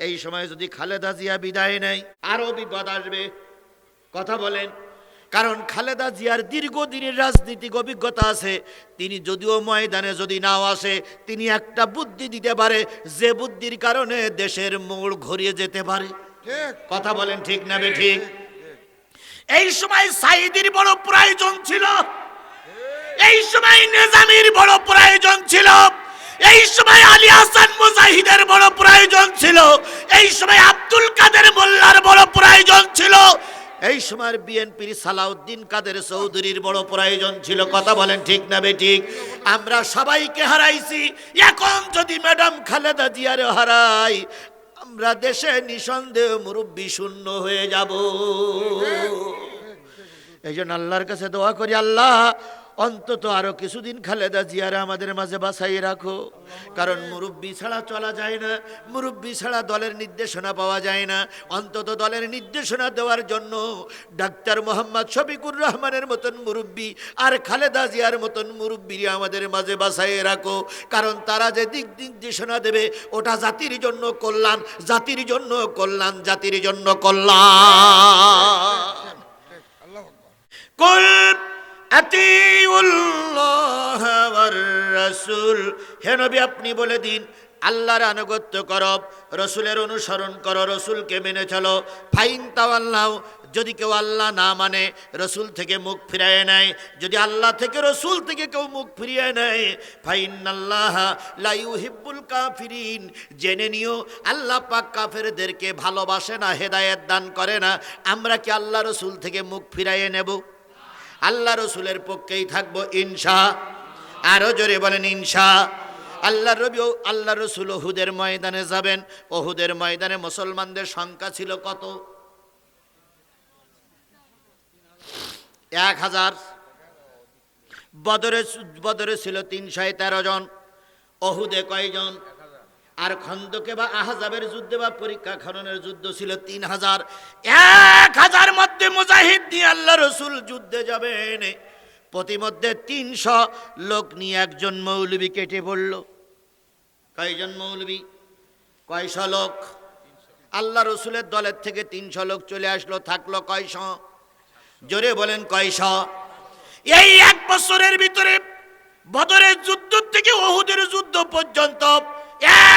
এই সময় যদি খালেদা জিয়া বিদায় নেয় আরো বিপদ আসবে। কথা বলেন, কারণ খালেদা জিয়ার দীর্ঘদিনের রাজনৈতিক অভিজ্ঞতা আছে। তিনি যদিও ময়দানে যদি নাও আসে, তিনি একটা বুদ্ধি দিতে পারে, যে বুদ্ধির কারণে দেশের মোড় ঘুরিয়ে যেতে পারে। কথা বলেন ঠিক না বেঠিক? এই সময় সাইদির বড় প্রয়োজন ছিল, এই সময় নিজামীর বড় প্রয়োজন ছিল, এই সময় আলী হাসান মুজাহিদের বড় প্রয়োজন ছিল, এই সময় আব্দুল কাদের মোল্লার বড় প্রয়োজন ছিল, এই সময় বিএনপির সালাউদ্দিন কাদের চৌধুরীর বড় প্রয়োজন ছিল। কথা বলেন ঠিক না বেঠিক? আমরা সবাইকে হারাইছি, এখন যদি ম্যাডাম খালেদা জিয়ারে হারাই, আমরা দেশে নিঃসন্দেহ মুরব্বী শূন্য হয়ে যাব। এই জন্য আল্লাহর কাছে দোয়া করি, আল্লাহ অন্তত আরো কিছুদিন খালেদা জিয়ারে আমাদের মাঝে বাঁচাই রাখো। কারণ মুরব্বী ছাড়া চলা যায় না, মুরব্বী ছাড়া দলের নির্দেশনা পাওয়া যায় না। অন্তত দলের নির্দেশনা দেওয়ার জন্য ডাক্তার মোহাম্মদ শফিকুর রহমানের মতন মুরব্বী আর খালেদা জিয়ার মতন মুরব্বী আমাদের মাঝে বাঁচাই রাখো। কারণ তারা যে দিক নির্দেশনা দেবে, ওটা জাতির জন্য কল্যাণ, জাতির জন্য কল্যাণ, জাতির জন্য কল্যাণ। কুল আতিউল্লাহ ওয়ার রাসূল, হে নবী আপনি বলে দিন, আল্লাহর আনুগত্য করো, রসুলের অনুসরণ করো, রসুলকে মেনে চলো। ফাইন তাওয়াল্লাউ, যদি কেউ আল্লাহ না মানে, রসুল থেকে মুখ ফিরিয়ে নেয়, যদি আল্লাহ থেকে রসুল থেকে কেউ মুখ ফিরিয়ে নেয়, ফাইনাল্লাহ লা ইউহিব্বুল কাফিরিন, জেনে নিও আল্লাহ পাক কাফেরদেরকে ভালোবাসে না, হেদায়েত দান করে না। আমরা কি আল্লাহ রসুল থেকে মুখ ফিরিয়ে নেব? আল্লাহ রসুলের পক্ষেই থাকবো ইনশা। আরো জোরে বলেন ইনশা। আল্লাহ রবি আল্লাহ রসুল ওহুদের ময়দানে যাবেন। ওহুদের ময়দানে মুসলমানদের সংখ্যা ছিল কত? 1000। বদরে ছিল 313 জন। ওহুদে কয়জন? আর খন্দকে বা আহজাবের যুদ্ধে বা পরীক্ষা খননের যুদ্ধ ছিল 3000। 1000 মধ্যে মুজাহিদ নিয়ে আল্লাহ রসুল যুদ্ধে যাবেন। প্রতিমধ্যে 300 লোক নিয়ে একজন মৌলবী কেটে পড়ল। কয়জন মৌলবী? কয়শো লোক? আল্লাহ রসুলের দলের থেকে 300 লোক চলে আসলো, থাকলো কয়শো? জোরে বলেন কয়শো? এই 1 বছরের ভিতরে বদরের যুদ্ধ থেকে ওহুদের যুদ্ধ পর্যন্ত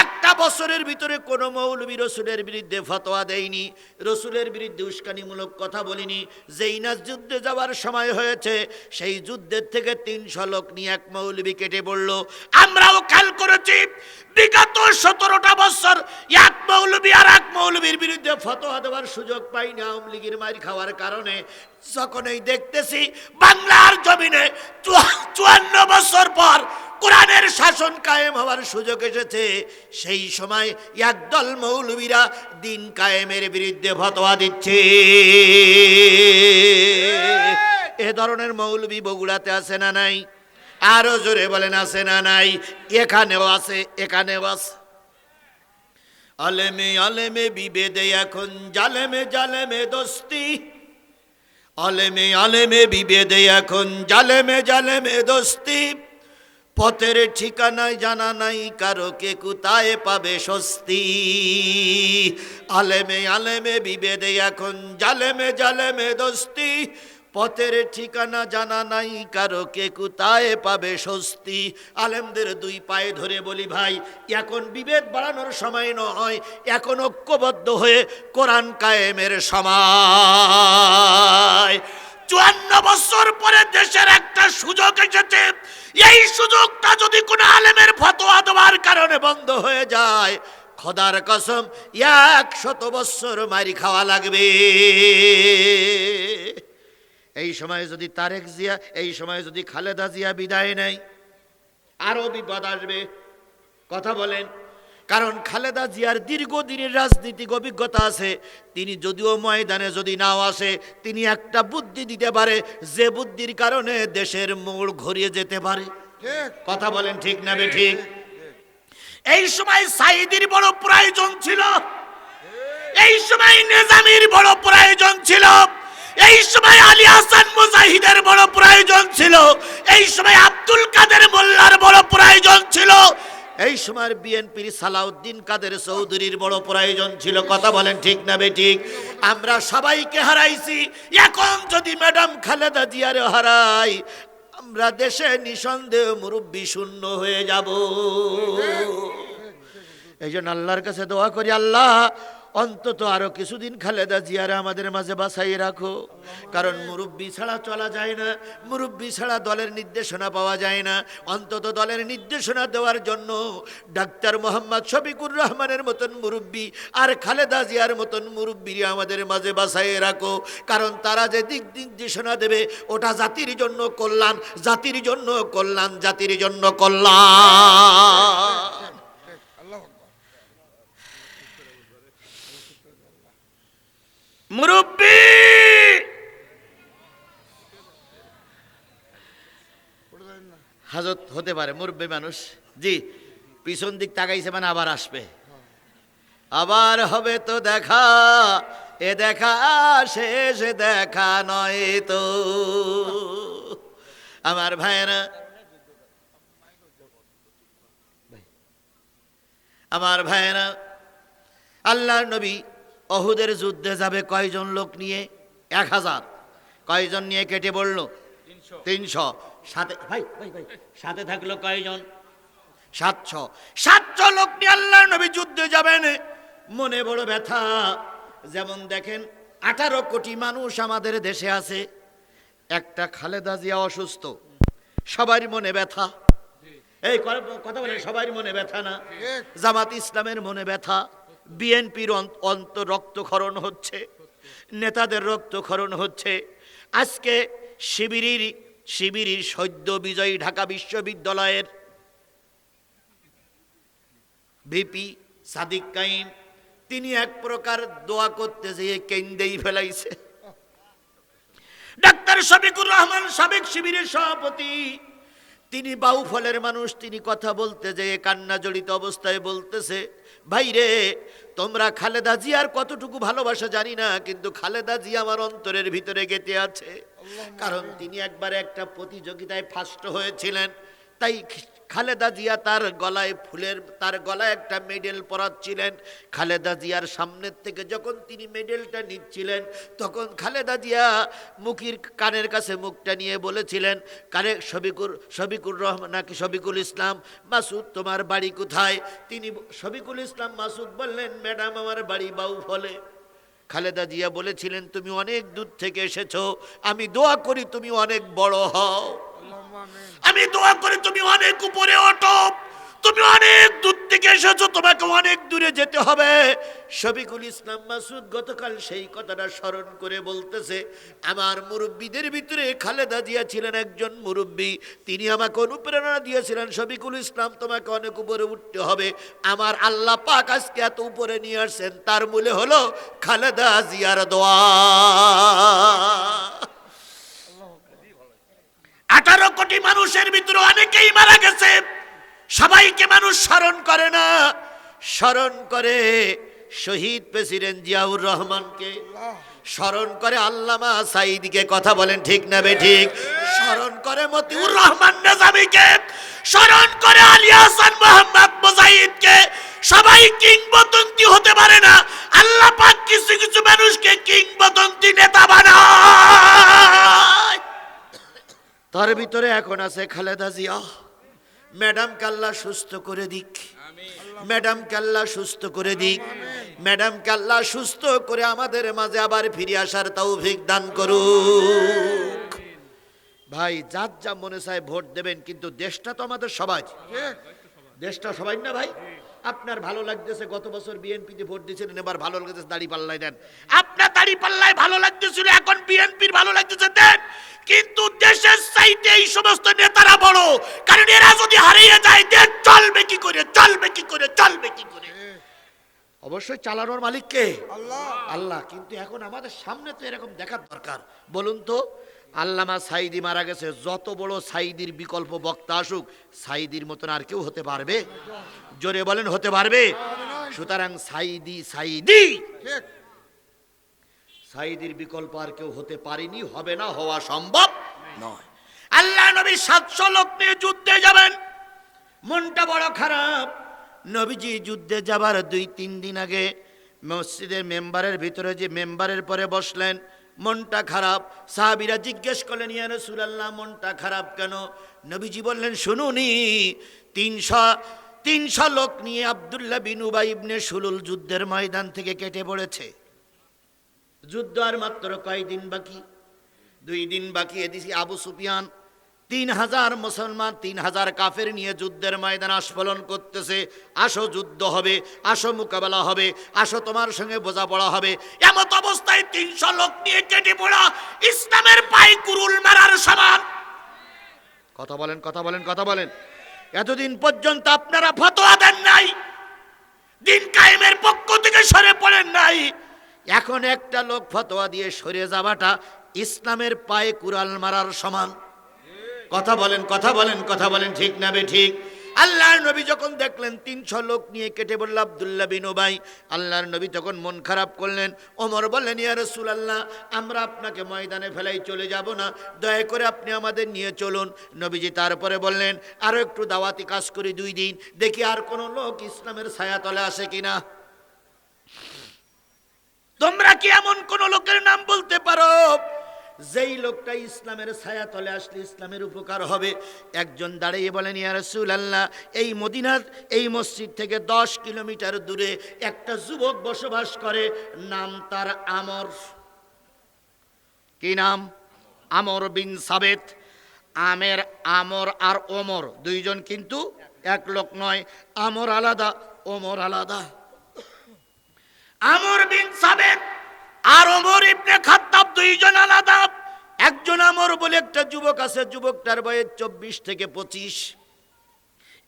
একটা বছরের ভিতরে কোন মৌলবী রসুলের বিরুদ্ধে ফতোয়া দেয়নি, রসুলের বিরুদ্ধে উস্কানিমূলক কথা বলিনি। যেই না যুদ্ধে যাওয়ার সময় হয়েছে, সেই যুদ্ধের থেকে 300 লোক নিয়ে এক মৌলবী কেটে পড়ল। আমরাও খেয়াল করেছি, বিগত 17টা বছর এক মৌলবী আর এক মৌলবীর বিরুদ্ধে ফতোয়া দেওয়ার সুযোগ পাইনি আওয়ামী লীগের মার খাওয়ার কারণে। যখনই দেখতেছি বাংলার জমিনে 54 বছর পর কোরআনের শাসন কায়েম হওয়ার সুযোগ এসেছে, সেই সময় একদল মৌলবীরা দিন কায়েমের বিরুদ্ধে ফতোয়া দিচ্ছে। এ ধরনের মৌলবী বগুড়াতে আছে না নাই? আরো জোরে বলেন আছে না নাই? এখানেও আছে, এখানেও আছে। আলেমে আলেমে বিভেদে এখন জালেমে জালেমে দোস্তি, আলেমে আলেমে বিভেদে এখন জালেমে জালেমে দোস্তি, পথের ঠিকানায় জানা নাই কারো কে কোথায় পাবে স্বস্তি। আলেমে আলেমে বিভেদে এখন জালেমে জালেমে দোস্তি, পথের ঠিকানা জানা নাই কারো কে কোথায় পাবে স্বস্তি। আলেমদের 2 পায়ে ধরে বলি ভাই, এখন বিভেদ বাড়ানোর সময় নয়, এখন ঐক্যবদ্ধ হয়ে কোরআন কায়েমের সময়। 54 বছর পরে দেশের একটা সুযোগ এসেছে, এই সুযোগটা যদি কোনো আলেমের ফতোয়া দেওয়ার কারণে বন্ধ হয়ে যায়, খোদার কসম 100 বছর মারি খাওয়া লাগবে। এই সময় যদি তারেক জিয়া, এই সময় যদি খালেদা জিয়া বিদায় নেয়, আরো বিপদ আসবে। কথা বলেন, কারণ খালেদা জিয়ার দীর্ঘদিনের রাজনৈতিক অভিজ্ঞতা আছে। তিনি যদিও ময়দানে যদি নাও আসে, তিনি একটা বুদ্ধি দিতে পারে, যে বুদ্ধির কারণে দেশের মোড় ঘুরিয়ে যেতে পারে। কথা বলেন ঠিক না বেঠিক? এই সময় সাইদির বড় প্রয়োজন ছিল, এই সময় নিজামীর বড় প্রয়োজন ছিল, এই সময় আলী হাসান মুজাহিদের বড় প্রয়োজন ছিল, এই সময় আব্দুল কাদের মোল্লার বড় প্রয়োজন ছিল, এই সময় বিএনপির সালাউদ্দিন কাদের চৌধুরীর বড় প্রয়োজন ছিল। কথা বলেন ঠিক না বেঠিক? আমরা সবাইকে হারাইছি, এখন যদি ম্যাডাম খালেদা জিয়ারে হারাই, আমরা দেশে নিঃসন্দেহ মুরব্বী শূন্য হয়ে যাব। এই জন্য আল্লাহর কাছে দোয়া করি, আল্লাহ অন্তত আরো কিছুদিন খালেদা জিয়ারা আমাদের মাঝে বাঁচাই রাখো। কারণ মুরব্বী ছাড়া চলা যায় না, মুরব্বী ছাড়া দলের নির্দেশনা পাওয়া যায় না। অন্তত দলের নির্দেশনা দেওয়ার জন্য ডাক্তার মোহাম্মদ শফিকুর রহমানের মতন মুরব্বী আর খালেদা জিয়ার মতন মুরব্বী আমাদের মাঝে বাঁচাই রাখো। কারণ তারা যে দিক নির্দেশনা দেবে ওটা জাতির জন্য কল্যাণ, জাতির জন্য কল্যাণ, জাতির জন্য কল্যাণ। মুরব্বী হাজত হতে পারে, মুরব্বী মানুষ। জি, পিছন দিক তাকাইছে মানে আবার আসবে, আবার হবে তো দেখা, এ দেখা শেষ দেখা নয় তো। আমার ভাইয়েরা, আমার ভাইয়েরা, আল্লাহর নবী অহুদের যুদ্ধে যাবে কয়জন লোক নিয়ে? 1000। কয়জন নিয়ে কেটে বলল? 300। সাথে ভাই ভাই ভাই সাথে থাকলো কয়জন? 700। 700 লোক নিয়ে আল্লাহর নবী যুদ্ধে যাবেন। মনে বড় ব্যথা। যেমন দেখেন 18 কোটি মানুষ আমাদের দেশে আছে, একটা খালেদা জিয়া অসুস্থ, সবারই মনে ব্যথা। এই কথা বলে সবারই মনে ব্যথা না? জামাত ইসলামের মনে ব্যথা, বিএনপির রক্তক্ষরণ হচ্ছে, নেতাদের রক্তক্ষরণ হচ্ছে। আজকে শিবিরের সদ্য বিজয়ী ঢাকা বিশ্ববিদ্যালয়ের ভিপি সাদিক কাইম, তিনি এক প্রকার দোয়া করতে যেয়ে কেন্দেই ফেলাইছে। ডাক্তার শফিকুর রহমান সাবেক শিবিরের সভাপতি, তিনি বাউফলের মানুষ, তিনি কথা বলতে যেয়ে কান্না জড়িত অবস্থায় বলতেছে, ভাই রে, তোমরা খালেদা জিয়ার কতটুকু ভালোবাসা জানি না, কিন্তু খালেদা জিয়া আমার অন্তরের ভিতরে গেঁথে আছে। কারণ তিনি একবারে একটা প্রতিযোগিতায় ফার্স্ট হয়েছিলেন, তাই খালেদা জিয়া তার গলায় একটা মেডেল পরাচ্ছিলেন। খালেদা জিয়ার সামনের থেকে যখন তিনি মেডেলটা নিচ্ছিলেন, তখন খালেদা জিয়া কানের কাছে মুখটা নিয়ে বলেছিলেন, শফিকুর রহমান নাকি শফিকুল ইসলাম মাসুদ, তোমার বাড়ি কোথায়? তিনি শফিকুল ইসলাম মাসুদ বললেন, ম্যাডাম আমার বাড়ি বাউফলে। খালেদা জিয়া বলেছিলেন, তুমি অনেক দূর থেকে এসেছো, আমি দোয়া করি তুমি অনেক বড় হও, আমি দোয়া করি তুমি অনেক উপরে ওঠো, তুমি অনেক দূর থেকে এসেছো, তোমাকে অনেক দূরে যেতে হবে। শফিকুল ইসলাম মাসুদ গতকাল সেই কথাটা স্মরণ করে বলতেছে, আমার মুরব্বীদের ভিতরে খালেদা জিয়া ছিলেন একজন মুরব্বী, তিনি আমাকে অনুপ্রেরণা দিয়েছিলেন, শফিকুল ইসলাম তোমাকে অনেক উপরে উঠতে হবে। আমার আল্লাহ পাক আজকে এত উপরে নিয়ে আসছেন, তার মূলে হলো খালেদা জিয়ার দোয়া। 18 কোটি মানুষের ভিতরে অনেকেই মারা গেছে, সবাইকে মানুষ স্মরণ করে না, স্মরণ করে শহীদ প্রেসিডেন্ট জিয়াউর রহমানকে, স্মরণ করে আল্লামা সাঈদীকে। কথা বলেন ঠিক না বেঠিক? স্মরণ করে মতিউর রহমান নিজামীকে, স্মরণ করে আলী হাসান মোহাম্মদ মুজাহিদকে। সবাই কিংবদন্তি হতে পারে না, আল্লাহ পাক কিছু কিছু মানুষকে কিংবদন্তি নেতা বানায়। তার ভিতরে এখন আছে খালেদা জিয়া। ম্যাডাম কাল্লা সুস্থ করে দিক, ম্যাডাম কাল্লা সুস্থ করে দিক, ম্যাডাম কাল্লা সুস্থ করে আমাদের মাঝে আবার ফিরে আসার তৌফিক দান করুক। ভাই যার যা মনে চায় ভোট দেবেন, কিন্তু দেশটা তো আমাদের সবাই, দেশটা সবাই না ভাই। আপনার ভালো লাগতেছে গত বছর বিএনপিতে ভোট দিয়েছিলেন, এবার ভালো লাগতেছে দাড়ি পাল্লায় দেন। আপনার দাড়ি পাল্লায় ভালো লাগতেছিল, এখন বিএনপির ভালো লাগতেছে দেন। কিন্তু দেশের চাইতে এই সমস্ত নেতারা বড়, কারণ এরা যদি হারিয়ে যায় দেশ চলবে কি করে, চলবে কি করে, চলবে কি করে? অবশ্যই চালানোর মালিক কে? আল্লাহ, আল্লাহ। কিন্তু এখন আমাদের সামনে তো এরকম দেখার দরকার। বলুন তো, আল্লামা সাঈদী মারা গেছে, যত বড় সাঈদীর বিকল্প বক্তা আসুক, সাঈদীর মতন আর কেউ হতে পারবে? জোরে বলেন, হতে পারবে? সুতরাং সাঈদী সাঈদীর বিকল্প আর কেউ হতে পারেনি, হবে না, হওয়া সম্ভব নয়। আল্লাহ নবী 700 লোক নিয়ে যুদ্ধে যাবেন। মনটা বড় খারাপ। নবীজি যুদ্ধে যাবার 2-3 দিন আগে মসজিদের মেম্বারের ভিতরে যে মেম্বারের পরে বসলেন, মনটা খারাপ। সাহাবীরা জিজ্ঞেস করলেন, ইয়া রাসূলুল্লাহ মনটা খারাপ কেন? নবীজি বললেন, শুনুনি, 300 লোক নিয়ে আব্দুল্লাহ বিন উবাই ইবনে সুলুল যুদ্ধের ময়দান থেকে কেটে পড়েছে। যুদ্ধ আর মাত্র কয়দিন বাকি? 2 দিন বাকি। এদিকে আবু সুফিয়ান 3000 মুসলমান 3000 কাফের নিয়ে যুদ্ধের ময়দান আস্ফলন করতেছে। আসো যুদ্ধ হবে, আসো মোকাবেলা হবে, আসো তোমার সঙ্গে বোঝাপড়া হবে। এমত অবস্থায় 300 লোক নিয়ে কেটে পড়া ইসলামের পায়ে কুরুল মারার সমান। কথা বলেন, কথা বলেন, কথা বলেন। এতদিন পর্যন্ত আপনারা ফতোয়া দেন নাই, দিন কায়েমের পক্ষ থেকে সরে পড়েন নাই। এখন একটা লোক ফতোয়া দিয়ে সরে যাওয়াটা ইসলামের পায়ে কুড়াল মারার সমান। কথা বলেন, কথা বলেন, কথা বলেন, ঠিক না বে ঠিক? আল্লাহর নবী যখন দেখলেন 300 লোক নিয়ে কেটে পড়ল আব্দুল্লাহ বিন উবাই, আল্লাহর নবী তখন মন খারাপ করলেন। ওমর বললেন, ইয়া রাসূলুল্লাহ আমরা আপনাকে ময়দানে ফেলাই চলে যাব না, দয়া করে আপনি আমাদের নিয়ে চলুন। নবীজি তারপরে বললেন, আরো একটু দাওয়াতি কাজ করি 2 দিন, দেখি আর কোন লোক ইসলামের ছায়াতলে আসে কিনা। তোমরা কি এমন কোন লোকের নাম বলতে পারো যেই লোকটা ইসলামের ছায়াতলে আসলে ইসলামের উপকার হবে? একজন দাঁড়িয়ে বলেন, ইয়া রাসূলুল্লাহ এই মদিনার এই মসজিদ থেকে 10 কিলোমিটার দূরে একটা যুবক বসবাস করে, নাম তার আমর। কি নাম? আমর বিন সাবেত। আমর আর ওমর দুইজন কিন্তু এক লোক নয়। আমর আলাদা, ওমর আলাদা। আমর বিন সাবেত আর ওমর ইবনে খাত্তাব দুইজন আলাদা। একজন আমর বলে একটা যুবক আছে, যুবকটার বয়স 24 থেকে 25।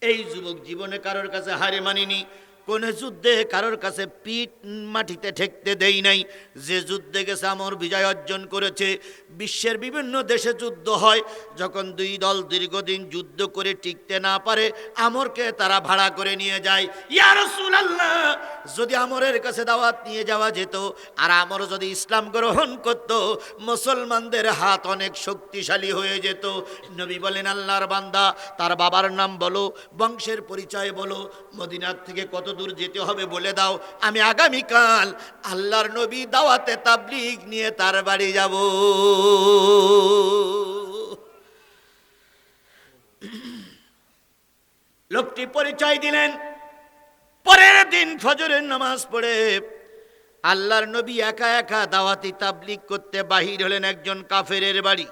এই যুবক জীবনে কারোর কাছে হারে মানিনি, কোন যুদ্ধে কারোর কাছে পিঠ মাটিতে ঠেকতে দেই নাই। যে যুদ্ধে গেছে আমর বিজয় অর্জন করেছে। বিশ্বের বিভিন্ন দেশে যুদ্ধ হয়, যখন 2 দল দীর্ঘদিন যুদ্ধ করে টিকতে না পারে আমরকে তারা ভাড়া করে নিয়ে যায়। ইয়া রাসূলুল্লাহ যদি আমরের কাছে দাওয়াত নিয়ে যাওয়া যেত আর আমর যদি ইসলাম গ্রহণ করত, মুসলমানদের হাত অনেক শক্তিশালী হয়ে যেত। নবী বলেন, আল্লাহর বান্দা তার বাবার নাম বলো, বংশের পরিচয় বলো, মদিনার থেকে কত দূর যেতে হবে বলে দাও, আমি আগামীকাল আল্লাহর নবী দাওয়াতে তাবলীগ নিয়ে তার বাড়ি যাব। লোকটি পরিচয় দিলেন। পরের দিন ফজরের নামাজ পড়ে আল্লাহর নবী একা একা দাওয়াতি তাবলীগ করতে বাহির হলেন একজন কাফেরের বাড়ি।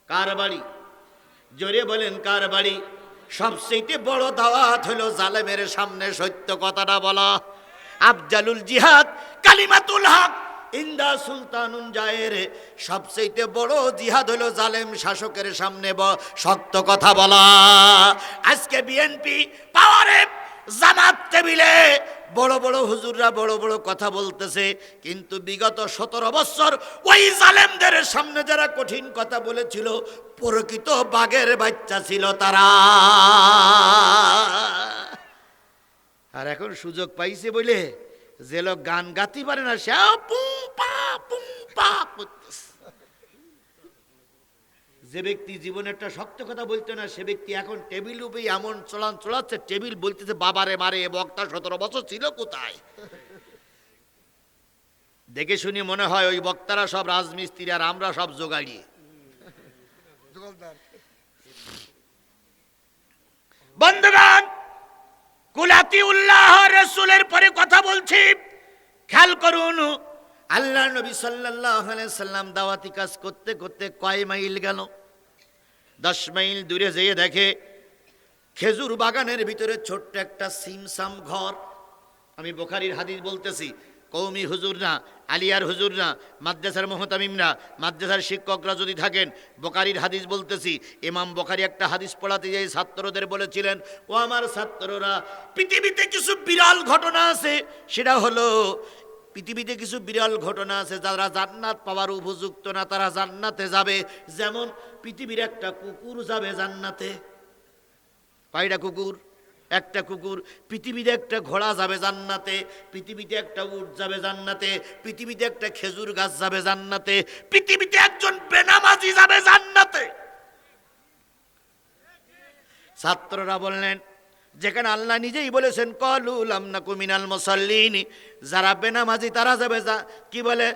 কার বাড়ি? জোরে বলেন, কার বাড়ি? সবচেয়ে বড় দাওয়াত হলো জালেমের সামনে সত্য কথাটা বলা। আফজালুল জিহাদ কালিমাতুল হক ইন্দা সুলতানুন জায়ের। সবচেয়ে বড় জিহাদ হলো জালেম শাসকের সামনে সত্য কথা বলা। আজকে বিএনপি পাওয়ারে, জামাত টেবিলে বড় বড় হুজুররা বড় বড় কথা বলতেছে, কিন্তু বিগত 17 বছর ওই জালেমদের সামনে যারা কঠিন কথা বলেছিল প্রকৃত বাঘের বাচ্চা ছিল তারা। আর এখন সুযোগ পাইছে বলে যে লোক গান গাতে পারে না সে পুম পা করতেছে। যে ব্যক্তি জীবনে একটা শক্ত কথা বলতো না সে ব্যক্তি এখন টেবিল উপরে এমন চলাচ্ছে, টেবিল বলতেছে বাবারে মারে, বক্তা 17 বছর ছিল কোথায়? দেখে শুনি মনে হয় ওই বক্তারা সব রাজমিস্ত্রি আর আমরা সব জোগাড়ি। বন্ধুগণ, কুলাতি উল্লাহ রাসূলের পরে কথা বলছি, খেয়াল করুন। আল্লাহ নবী সাল্লাল্লাহু আলাইহি সাল্লাম দাওয়াতি কাজ করতে করতে কয় মাইল গেল? 10 মাইল দূরে যেয়ে দেখে খেজুর বাগানের ভিতরে ছোট্ট একটা সিমসাম ঘর। আমি বুখারীর হাদিস বলতেছি, কওমি হুজুর না, আলিয়ার হুজুর না, মাদ্রাসার মুহতামিমরা, মাদ্রাসার শিক্ষকরা যদি থাকেন, বুখারীর হাদিস বলতেছি। ইমাম বুখারী একটা হাদিস পড়াতে গিয়ে ছাত্রদের বলেছিলেন, ও আমার ছাত্ররা, পৃথিবীতে কিছু বিরল ঘটনা আছে, সেটা হলো পৃথিবীতে কিছু বিরল ঘটনা আছে, যারা জান্নাত পাওয়ার উপযুক্ত না তারা জান্নাতে যাবে। যেমন পৃথিবীর একটা কুকুর যাবে জান্নাতে। কয়টা কুকুর? একটা কুকুর। পৃথিবীতে একটা ঘোড়া যাবে জান্নাতে, পৃথিবীতে একটা উট যাবে জান্নাতে, পৃথিবীতে একটা খেজুর গাছ যাবে জান্নাতে, পৃথিবীতে একজন বেনামাজি যাবে জান্নাতে। ছাত্ররা বললেন, যেখানে আল্লাহ নিজেই বলেছেন ক্বালু লাম নাকু মিনাল মুসাল্লিন, যারা বেনামাজি তারা যাবে কি বলে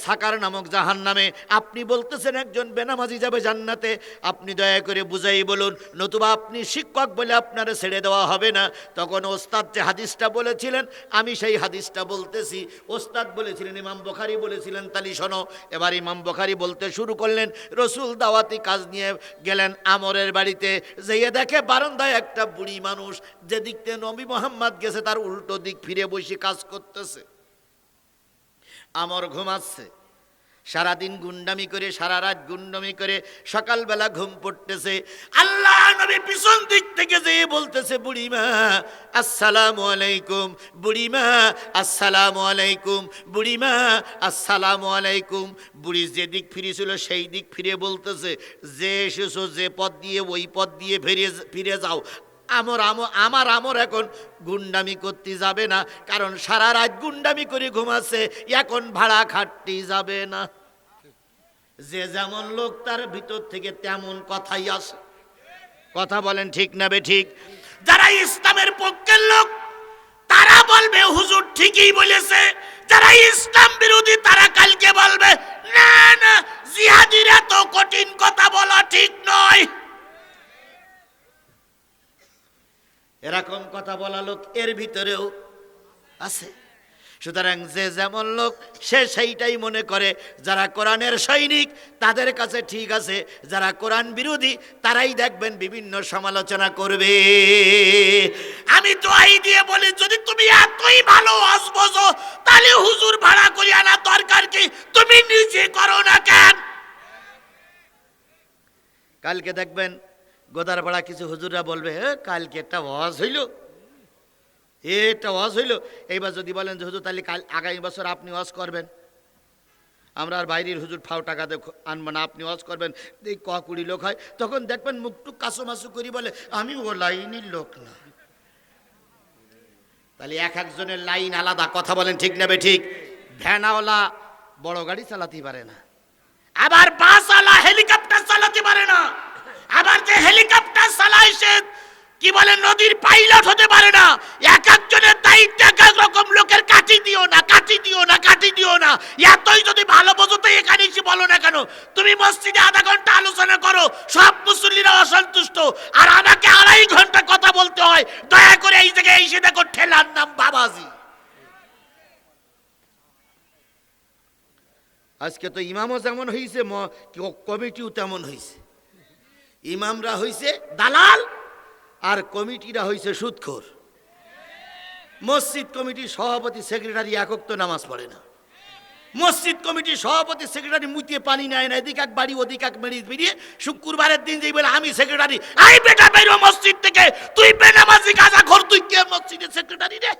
সাকার নামক জাহান্নামে। আপনি বলতেছেন একজন বেনামাজি যাবে জান্নাতে, আপনি দয়া করে বুঝাই বলুন, নতুবা আপনি শিক্ষক বলে আপনারা ছেড়ে দেওয়া হবে না। তখন ওস্তাদ যে হাদিসটা বলেছিলেন আমি সেই হাদিসটা বলতেছি। ওস্তাদ বলেছিলেন, ইমাম বুখারী বলেছিলেন, তালি শোনো। এবার ইমাম বুখারী বলতে শুরু করলেন, রসুল দাওয়াতি কাজ নিয়ে গেলেন আমরের বাড়িতে, যেয়ে দেখে বারান্দায় একটা বুড়ি মানুষ, যে দিক থেকে নবী মোহাম্মদ গেছে তার উল্টো দিক ফিরে বসে কাজ করতেছে। আমর ঘুমাচ্ছে, সারাদিন গুন্ডামি করে, সারা রাত গুন্ডামি করে, সকালবেলা ঘুম পড়তেছে। আল্লাহ নবী পিছন দিক থেকে যেয়ে বলতেছে, বুড়িমা আসসালামু আলাইকুম, বুড়িমা আসসালামু আলাইকুম, বুড়িমা আসসালামু আলাইকুম। বুড়ি যে দিক ফিরেছিল সেই দিক ফিরে বলতেছে, যে এসেছো যে পথ দিয়ে ওই পথ দিয়ে ফিরে যাও। আমার আমর এখন গুন্ডামি করতে যাবে না, কারণ সারা রাত গুন্ডামি করে ঘুমাচ্ছে, এখন ভাড়া খাটতে যাবে না। যে যেমন লোক তার ভিতর থেকে তেমন কথাই আসে। কথা বলেন ঠিক না বেঠিক? যারা ইসলামের পক্ষের লোক তারা বলবে হুজুর ঠিকই বলেছে, যারা ইসলাম বিরোধী তারা কালকে বলবে না না জিহাদিরা তো কঠিন কথা বলা ঠিক নয়। এরকম কথা বলা লোক এর ভিতরেও আছে। সুতরাং যে যেমন লোক সে সেইটাই মনে করে। যারা কোরআনের সৈনিক তাদের কাছে ঠিক আছে, যারা কোরআন বিরোধী তারাই দেখবেন বিভিন্ন সমালোচনা করবে। আমি তো এই দিয়ে বলি, যদি তুমি এতই ভালো ওয়াজ বোঝো তাহলে হুজুর ভাড়া করে আনা দরকার কি? তুমি নিজে করো না কেন? কালকে দেখবেন গোদার পাড়া কিছু হুজুররা বলবে, কালকে একটা ওয়াজ হইল, এটা ওয়াজ হইল। এইবার যদি বলেন যে হুজুর তাহলে কাল আগামী বছর আপনি ওয়াজ করবেন, আমরা আর বাইরের হুজুর ফাও টাকা দিয়ে আনবো না, আপনি ওয়াজ করবেন, এই কুড়ি লোক হয়, তখন দেখবেন মুখটুক কাসুমাসু করি বলে আমি ও লাইনের লোক না। তাহলে এক একজনের লাইন আলাদা। কথা বলেন ঠিক না ঠিক? ভ্যানওয়ালা বড় গাড়ি চালাতে পারে না, আবার বাসওয়ালা হেলিকপ্টার চালাতে পারে না, আবার যে হেলিকপ্টার চালায় সে কি বলে নদীর পাইলট হতে পারে না। এক একজনের দায়িত্ব এক এক রকম। লোকের কাটি দিও না, কাটি দিও না, কাটি দিও না। এতই যদি ভালো বোঝো তো এখানে এসে বলো না কেন? তুমি মসজিদে আধা ঘন্টা আলোচনা করো, সব মুসল্লিরা অসন্তুষ্ট, আর আমাকে 2.5 ঘন্টা কথা বলতে হয়। দয়া করে এই জায়গায় এসে দেখো ঠেলার নাম বাবাজি। আজকে তো ইমামও যেমন হয়েছে, কমিটিও তেমন হয়েছে। ইমামরা হয়েছে দালাল আর কমিটিরা হয়েছে সুদখোর। মসজিদ কমিটির সভাপতি সেক্রেটারি একক তো নামাজ পড়ে না। মসজিদ কমিটির সভাপতি সেক্রেটারি মুতিয়ে পানি নেয় না, এদিক এক বাড়ি ওদিক এক মেরিয়ে বেরিয়ে শুক্রবারের দিন যেই বলে আমি সেক্রেটারি, আই বেটা বেরো মসজিদ থেকে, তুই বেনামাজি গাঁজাখোর, তুই কে মসজিদের সেক্রেটারি রে?